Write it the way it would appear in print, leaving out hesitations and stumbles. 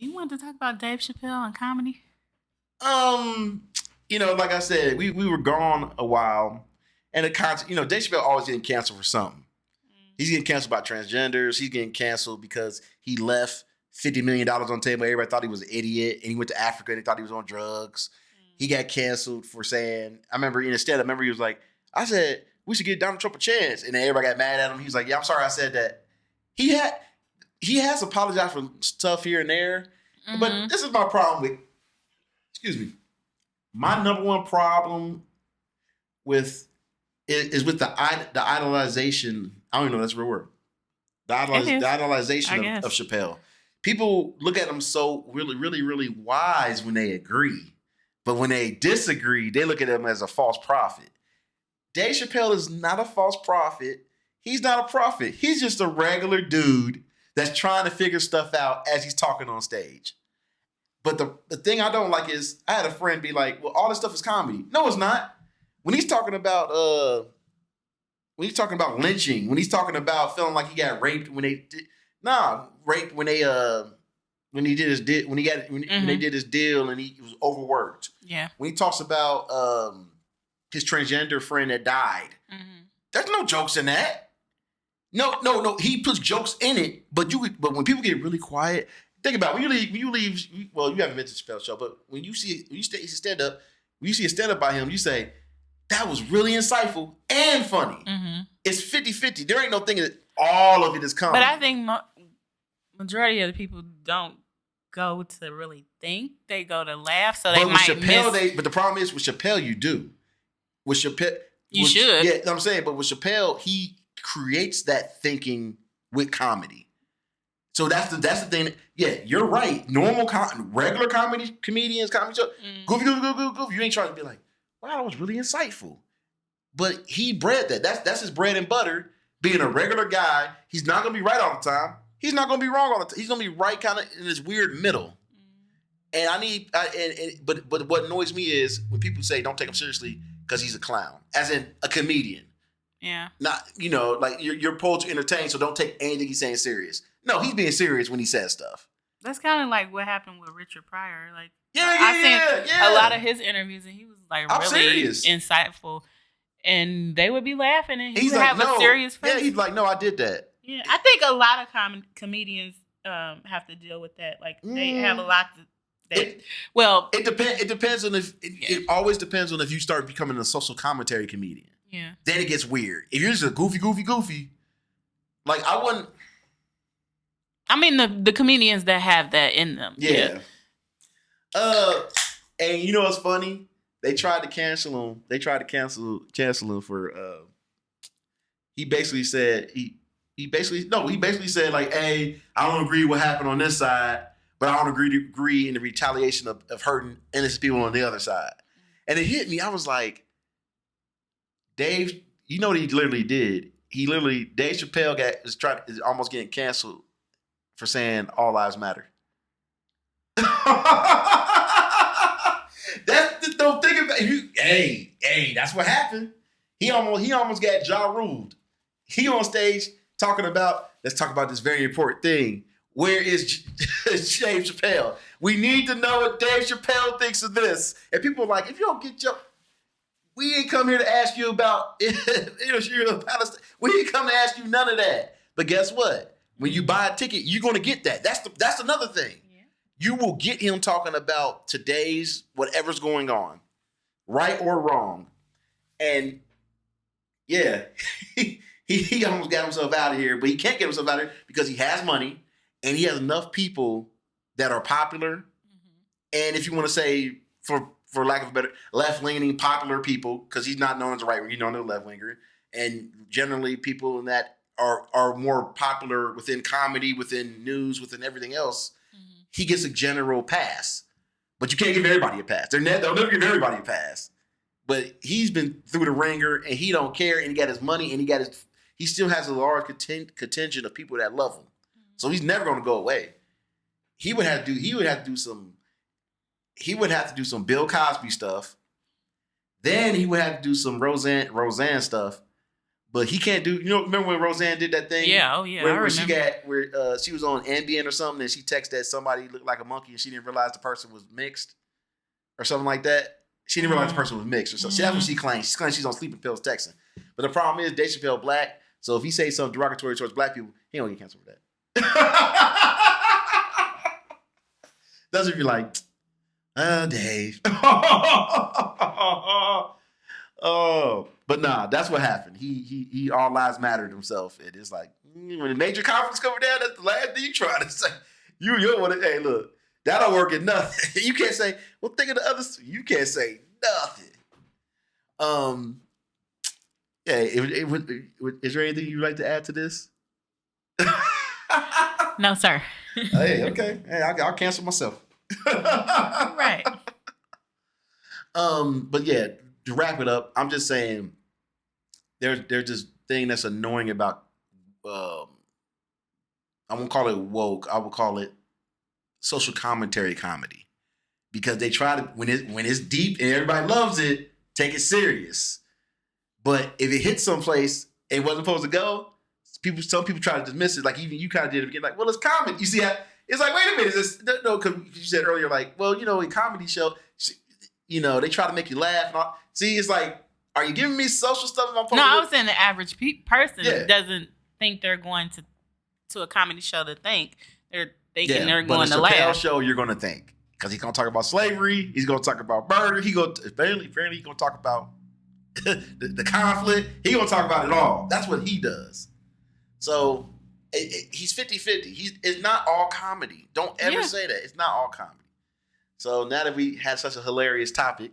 You want to talk about Dave Chappelle and comedy? Like I said, we were gone a while, and the concept, Dave Chappelle always getting canceled for something. He's getting canceled by transgenders. He's getting canceled because he left $50 million on the table. Everybody thought he was an idiot, and he went to Africa and they thought he was on drugs. He got canceled for saying, I remember he was like, I said, we should give Donald Trump a chance. And then everybody got mad at him. He was like, yeah, I'm sorry I said that. He has apologized for stuff here and there. Mm-hmm. But this is my problem with, my number one problem with is with the idolization. I don't even know if that's a real word. The idolization of Chappelle. People look at him so really, really, really wise when they agree. But when they disagree, they look at him as a false prophet. Dave Chappelle is not a false prophet. He's not a prophet. He's just a regular dude that's trying to figure stuff out as he's talking on stage. But the thing I don't like is I had a friend be like, well, all this stuff is comedy. No, it's not. When he's talking about lynching, when he's talking about feeling like he got raped when they did when they did his deal when they did his deal and he was overworked. Yeah. When he talks about his transgender friend that died, there's no jokes in that. No. He puts jokes in it, but when people get really quiet, think about it. When you leave. Well, you haven't been to the Chappelle show, but when you see stand up, when you see a stand up by him, you say that was really insightful and funny. Mm-hmm. It's 50-50. There ain't no thing that all of it is comedy. But I think majority of the people don't go to really think; they go to laugh. So they might Chappelle, miss. But the problem is with Chappelle, you do. With Chappelle, you should. Yeah, I'm saying. But with Chappelle, he creates that thinking with comedy. So that's the thing. Yeah, you're right. Regular comedians, comedy show, goofy. You ain't trying to be like, wow, that was really insightful. But he bred that. That's his bread and butter. Being a regular guy, he's not gonna be right all the time. He's not gonna be wrong all the time. He's gonna be right kind of in this weird middle. And but what annoys me is when people say don't take him seriously because he's a clown, as in a comedian. Yeah. Not, like you're supposed to entertain, so don't take anything he's saying serious. No, he's being serious when he says stuff. That's kind of like what happened with Richard Pryor. Like, I seen a lot of his interviews, and he was like really insightful, and they would be laughing, and he would have a serious face. Yeah, he's like, no, I did that. Yeah, I think a lot of comedians have to deal with that. Like, they have a lot to. It depends on if it always depends on if you start becoming a social commentary comedian. Yeah. Then it gets weird. If you're just a goofy, like I wouldn't. I mean the comedians that have that in them. Yeah. And you know what's funny? They tried to cancel him. They tried to cancel him for. He basically said he basically said like, hey, I don't agree with what happened on this side, but I don't agree in the retaliation of hurting innocent people on the other side. And it hit me. I was like, Dave, you know what he literally did? Dave Chappelle is almost getting canceled for saying all lives matter. Don't think about you. Hey, that's what happened. He almost got jaw ruled. He on stage talking about, let's talk about this very important thing. Where is Dave Chappelle? We need to know what Dave Chappelle thinks of this. And people are like, if you don't get we ain't come here to ask you about Palestine. We ain't come to ask you none of that. But guess what? When you buy a ticket, you're going to get that. That's another thing. Yeah. You will get him talking about today's whatever's going on, right or wrong. And yeah, he almost got himself out of here, but he can't get himself out of here because he has money and he has enough people that are popular. Mm-hmm. And if you want to say, for lack of a better, left-leaning popular people, because he's not known as a right-winger, he's known as a left-winger. And generally people in that are more popular within comedy, within news, within everything else. Mm-hmm. He gets a general pass. But you can't give everybody a pass. They'll never give everybody a pass. But he's been through the ringer and he don't care, and he got his money, and he still has a large contingent of people that love him. Mm-hmm. So he's never going to go away. He would have to do some Bill Cosby stuff. Then he would have to do some Roseanne stuff. But he can't do. You know, remember when Roseanne did that thing? Yeah. Oh yeah. Where she was on Ambien or something, and she texted that somebody looked like a monkey, and she didn't realize the person was mixed, or something like that. She didn't realize the person was mixed, or something. See, that's what she claims. She claims she's on sleeping pills texting. But the problem is, Dave Chappelle black, so if he says something derogatory towards black people, he don't get canceled for that. Doesn't be like, Dave. Oh, but nah, that's what happened. He all lives mattered himself. And it's like, when the major conflicts come down, that's the last thing you try to say. You don't want to, hey, look, that don't work at nothing. You can't say, well, think of the others. You can't say nothing. Yeah, is there anything you'd like to add to this? No, sir. Hey, okay. Hey, I'll cancel myself. Right. But yeah, to wrap it up, I'm just saying there's this thing that's annoying about I won't call it woke, I will call it social commentary comedy. Because they try to when it's deep and everybody loves it, take it serious. But if it hits someplace it wasn't supposed to go, some people try to dismiss it, like even you kind of did it again, like, well, it's comedy. You see how it's like, wait a minute, no, because you said earlier, like, well, you know, in comedy show, you know, they try to make you laugh and all. See, it's like, are you giving me social stuff? No, I was saying the average person doesn't think they're going to a comedy show to think. They're thinking they're going to laugh. But a Chappelle show, you're going to think. Because he's going to talk about slavery. He's going to talk about murder. Apparently he's going to talk about the conflict. He's going to talk about it all. That's what he does. So he's 50-50. It's not all comedy. Don't ever say that. It's not all comedy. So now that we had such a hilarious topic,